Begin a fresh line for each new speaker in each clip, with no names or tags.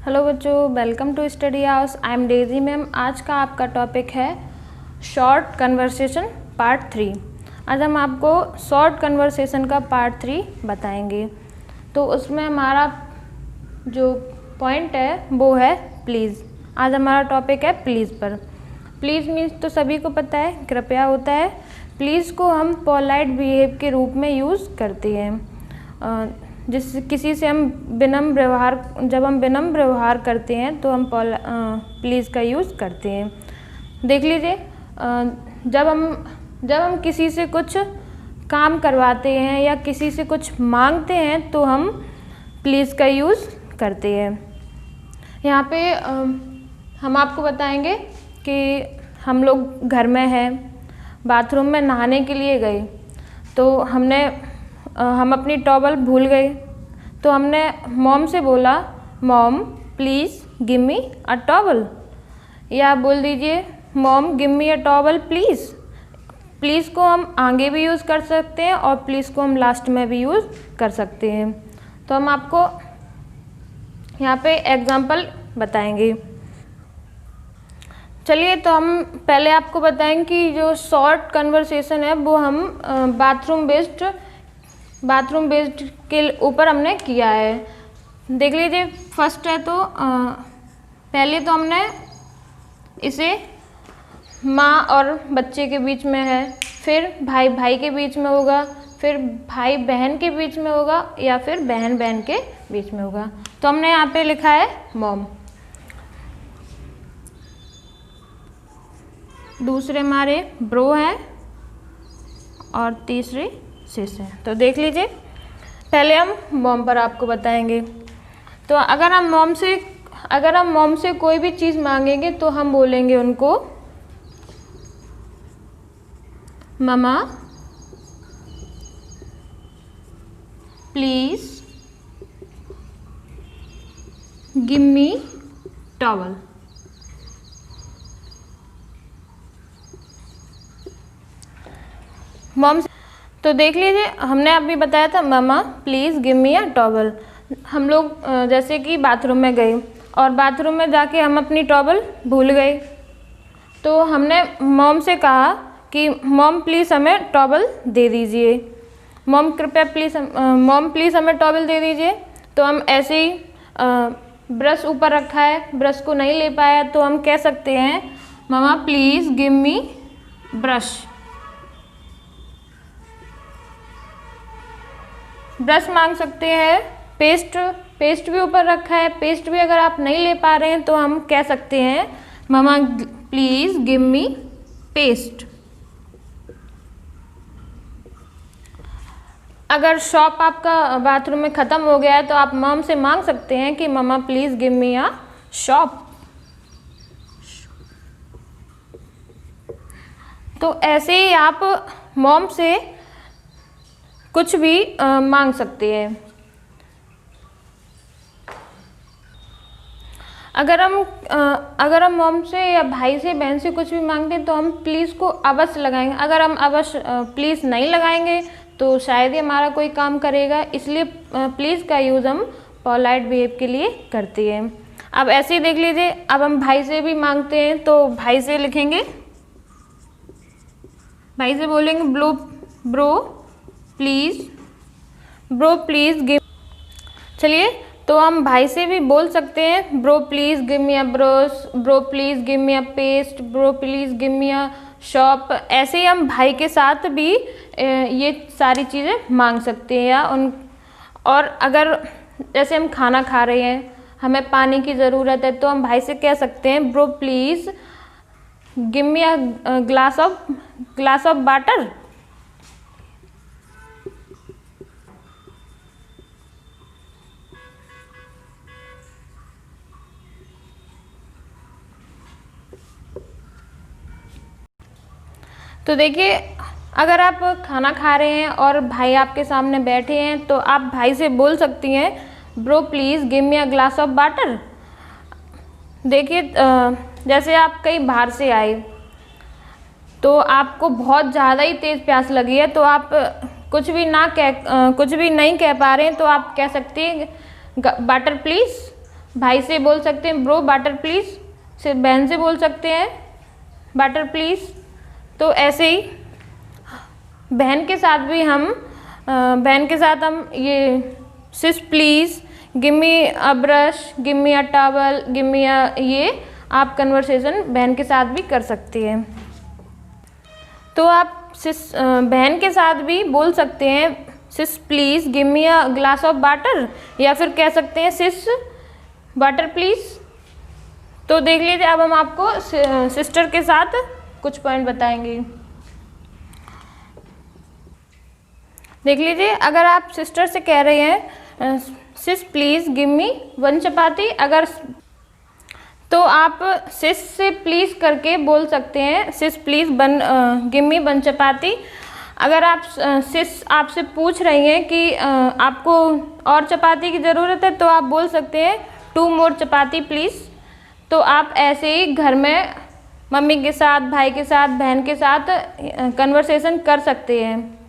Hello बच्चों, welcome to study house. I am Daisy ma'am. आज का आपका टॉपिक है शॉर्ट कन्वर्सेशन पार्ट 3। आज हम आपको शॉर्ट कन्वर्सेशन का पार्ट 3 बताएंगे। तो उसमें हमारा जो पॉइंट है वो है प्लीज़। आज हमारा टॉपिक है प्लीज़ पर। प्लीज़ मीन्स तो सभी को पता है, कृपया होता है। प्लीज़ को हम पोलाइट बिहेव के रूप में यूज़ करते हैं। जिस किसी से हम विनम्र व्यवहार, जब हम विनम्र व्यवहार करते हैं तो हम प्लीज़ का यूज़ करते हैं। देख लीजिए, जब हम किसी से कुछ काम करवाते हैं या किसी से कुछ मांगते हैं तो हम प्लीज़ का यूज़ करते हैं। यहाँ पे हम आपको बताएंगे कि हम लोग घर में हैं, बाथरूम में नहाने के लिए गए तो हम अपनी टॉवल भूल गए, तो हमने मॉम से बोला, mom please give me a towel. या बोल दीजिए, mom give me a towel please. Please को हम आगे भी यूज़ कर सकते हैं और प्लीज़ को हम लास्ट में भी यूज़ कर सकते हैं। तो हम आपको यहाँ पे एग्जाम्पल बताएंगे। चलिए, तो हम पहले आपको बताएं कि जो शॉर्ट कन्वर्सेशन है वो हम बाथरूम बेस्ड के ऊपर हमने किया है। देख लीजिए, फर्स्ट है तो पहले तो हमने इसे माँ और बच्चे के बीच में है, फिर भाई भाई के बीच में होगा, फिर भाई बहन के बीच में होगा या फिर बहन बहन के बीच में होगा। तो हमने यहाँ पे लिखा है मॉम। दूसरे हमारे ब्रो हैं और तीसरी सिस है। तो देख लीजिए, पहले हम मॉम पर आपको बताएंगे। तो अगर हम मॉम से कोई भी चीज़ मांगेंगे तो हम बोलेंगे उनको, mama please give me towel. Mom. तो देख लीजिए, हमने अभी बताया था mama please give me a towel. हम लोग जैसे कि बाथरूम में गए और बाथरूम में जाके हम अपनी टॉवल भूल गए, तो हमने मॉम से कहा कि मॉम प्लीज़ हमें टॉवल दे दीजिए। मॉम प्लीज़ हमें टॉवल दे दीजिए। तो हम ऐसे ही ब्रश ऊपर रखा है, ब्रश को नहीं ले पाया तो हम कह सकते हैं, mama please give me brush. Brush मांग सकते हैं। पेस्ट भी ऊपर रखा है, पेस्ट भी अगर आप नहीं ले पा रहे हैं तो हम कह सकते हैं, mama please give me paste. अगर शॉप आपका बाथरूम में ख़त्म हो गया है तो आप मॉम से मांग सकते हैं कि mama please give me a shop. तो ऐसे ही आप मॉम से कुछ भी मांग सकते हैं। अगर हम मॉम से या भाई से, बहन से कुछ भी मांगते हैं तो हम प्लीज़ को अवश्य लगाएंगे। अगर हम अवश्य प्लीज़ नहीं लगाएंगे तो शायद ही हमारा कोई काम करेगा, इसलिए प्लीज़ का यूज़ हम पोलाइट बिहेव के लिए करते हैं। अब ऐसे ही देख लीजिए, अब हम भाई से भी मांगते हैं तो भाई से लिखेंगे, भाई से बोलेंगे ब्रो प्लीज़ गिव। चलिए, तो हम भाई से भी बोल सकते हैं, bro please give me a brush, bro please give me a paste, bro please give me a shop. ऐसे ही हम भाई के साथ भी ये सारी चीज़ें मांग सकते हैं। और अगर जैसे हम खाना खा रहे हैं, हमें पानी की ज़रूरत है, तो हम भाई से कह सकते हैं, bro please give me a glass of water. तो देखिए, अगर आप खाना खा रहे हैं और भाई आपके सामने बैठे हैं तो आप भाई से बोल सकती हैं, bro please give me a glass of water. देखिए, जैसे आप कहीं बाहर से आए तो आपको बहुत ज़्यादा ही तेज़ प्यास लगी है, तो आप कुछ भी नहीं कह पा रहे हैं तो आप कह सकते हैं, वाटर प्लीज़। भाई से बोल सकते हैं ब्रो वाटर प्लीज़, से बहन से बोल सकते हैं वाटर प्लीज़। तो ऐसे ही बहन के साथ भी हम ये sis please, give me a brush, give me a towel, give me a, ये आप कन्वर्सेशन बहन के साथ भी कर सकती हैं। तो आप बहन के साथ भी बोल सकते हैं sis please give me a glass of water, या फिर कह सकते हैं सिस वाटर प्लीज़। तो देख लीजिए, अब हम आपको सिस्टर के साथ कुछ पॉइंट बताएंगे। देख लीजिए, अगर आप सिस्टर से कह रहे हैं सिस प्लीज़ गिव मी 1 चपाती, अगर तो आप सिस से प्लीज़ करके बोल सकते हैं सिस प्लीज़ गिव मी 1 चपाती। अगर आप सिस आपसे पूछ रही हैं कि आपको और चपाती की ज़रूरत है, तो आप बोल सकते हैं 2 मोर चपाती प्लीज़। तो आप ऐसे ही घर में मम्मी के साथ, भाई के साथ, बहन के साथ कन्वर्सेशन कर सकते हैं।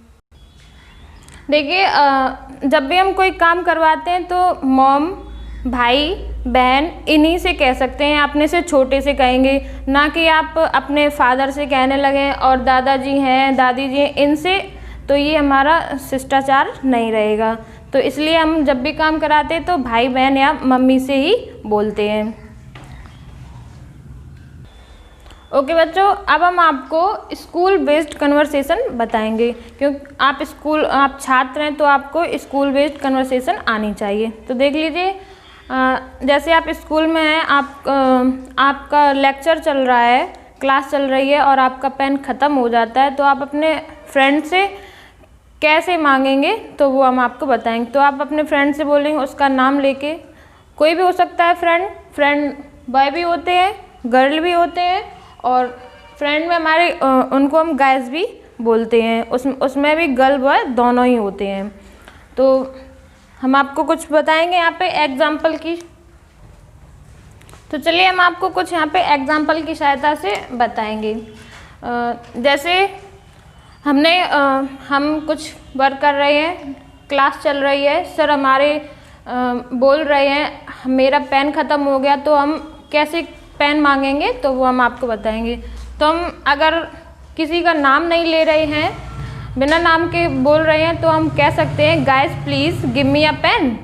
देखिए, जब भी हम कोई काम करवाते हैं तो मॉम, भाई, बहन इन्हीं से कह सकते हैं, अपने से छोटे से कहेंगे, ना कि आप अपने फादर से कहने लगें और दादाजी हैं, दादी जी हैं इनसे, तो ये हमारा शिष्टाचार नहीं रहेगा। तो इसलिए हम जब भी काम कराते हैं तो भाई बहन या मम्मी से ही बोलते हैं। ओके बच्चों, अब हम आपको स्कूल बेस्ड कन्वर्सेशन बताएंगे, क्योंकि आप छात्र हैं तो आपको स्कूल बेस्ड कन्वर्सेशन आनी चाहिए। तो देख लीजिए, जैसे आप स्कूल में हैं, आपका लेक्चर चल रहा है, क्लास चल रही है और आपका पेन ख़त्म हो जाता है, तो आप अपने फ्रेंड से कैसे मांगेंगे तो वो हम आपको बताएंगे। तो आप अपने फ्रेंड से बोलेंगे, उसका नाम लेके, कोई भी हो सकता है फ्रेंड बॉय भी होते हैं, गर्ल भी होते हैं, और फ्रेंड में हमारे उनको हम गाइस भी बोलते हैं, उसमें भी गर्ल बॉय दोनों ही होते हैं। तो हम आपको कुछ बताएंगे यहाँ पे एग्जाम्पल की। तो चलिए हम आपको कुछ यहाँ पे एग्जाम्पल की सहायता से बताएंगे। जैसे हम कुछ वर्क कर रहे हैं, क्लास चल रही है, सर हमारे बोल रहे हैं मेरा पेन ख़त्म हो गया, तो हम कैसे पेन मांगेंगे तो वो हम आपको बताएंगे। तो हम अगर किसी का नाम नहीं ले रहे हैं, बिना नाम के बोल रहे हैं, तो हम कह सकते हैं guys please give me a pen.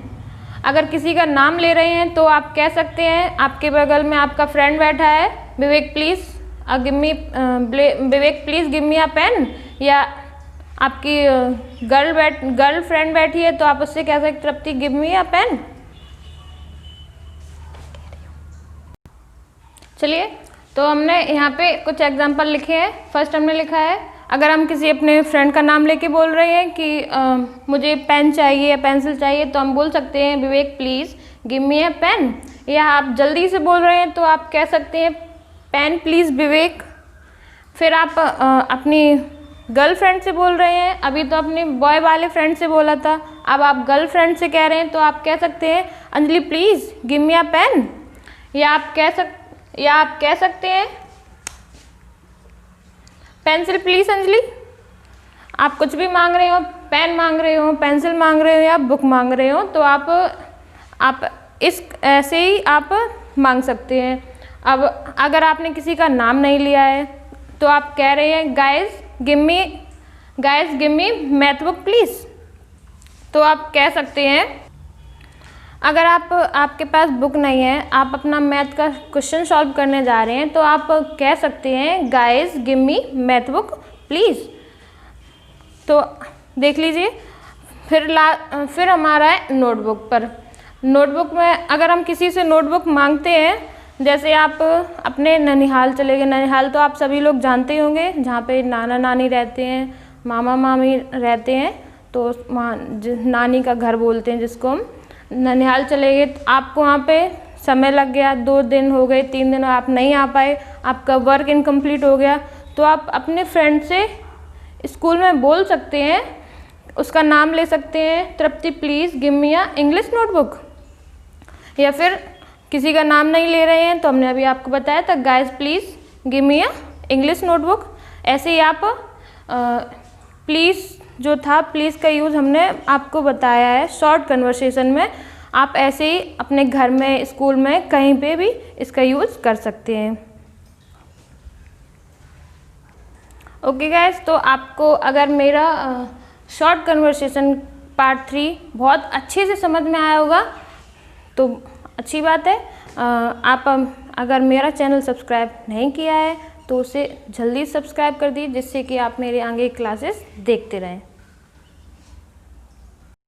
अगर किसी का नाम ले रहे हैं तो आप कह सकते हैं, आपके बगल में आपका फ्रेंड बैठा है, Vivek please give me a pen, या आपकी गर्ल फ्रेंड बैठी है तो आप उससे कह सकते तृप्ति गिव मी अ पेन। चलिए, तो हमने यहाँ पे कुछ एग्जाम्पल लिखे हैं। फर्स्ट हमने लिखा है, अगर हम किसी अपने फ्रेंड का नाम लेके बोल रहे हैं कि मुझे पेन चाहिए या पेंसिल चाहिए, तो हम बोल सकते हैं Vivek please give me a pen. या आप जल्दी से बोल रहे हैं तो आप कह सकते हैं पेन प्लीज़ विवेक। फिर आप अपनी गर्लफ्रेंड से बोल रहे हैं, अभी तो अपने बॉय वाले फ्रेंड से बोला था, अब आप गर्लफ्रेंड से कह रहे हैं तो आप कह सकते हैं Anjali please give me a pen. या आप कह सकते हैं पेंसिल प्लीज़ अंजलि। आप कुछ भी मांग रहे हो, पेन मांग रहे हो, पेंसिल मांग रहे हो या बुक मांग रहे हो, तो आप ऐसे ही आप मांग सकते हैं। अब अगर आपने किसी का नाम नहीं लिया है तो आप कह रहे हैं guys give me math book please. तो आप कह सकते हैं, अगर आपके पास बुक नहीं है, आप अपना मैथ का क्वेश्चन सॉल्व करने जा रहे हैं, तो आप कह सकते हैं guys give me math book please. तो देख लीजिए, फिर हमारा है नोटबुक पर। नोटबुक में अगर हम किसी से नोटबुक मांगते हैं, जैसे आप अपने ननिहाल चले गए, ननिहाल तो आप सभी लोग जानते ही होंगे, जहाँ पे नाना नानी रहते हैं, मामा मामी रहते हैं, तो वहाँ नानी का घर बोलते हैं जिसको हम। ननिहाल चले गए, आपको वहाँ पे समय लग गया, 2 दिन हो गए, 3 दिन आप नहीं आ पाए, आपका वर्क इनकम्प्लीट हो गया, तो आप अपने फ्रेंड से स्कूल में बोल सकते हैं, उसका नाम ले सकते हैं Tripti please give me a English notebook. या फिर किसी का नाम नहीं ले रहे हैं तो हमने अभी आपको बताया था guys please give me a English notebook. ऐसे ही आप प्लीज़ जो था, प्लीज़ का यूज़ हमने आपको बताया है शॉर्ट कन्वर्सेशन में। आप ऐसे ही अपने घर में, स्कूल में, कहीं पे भी इसका यूज़ कर सकते हैं। ओके गाइस, तो आपको अगर मेरा शॉर्ट कन्वर्सेशन पार्ट 3 बहुत अच्छे से समझ में आया होगा तो अच्छी बात है। आप अगर मेरा चैनल सब्सक्राइब नहीं किया है तो उसे जल्दी सब्सक्राइब कर दीजिए, जिससे कि आप मेरे आगे क्लासेस देखते रहें।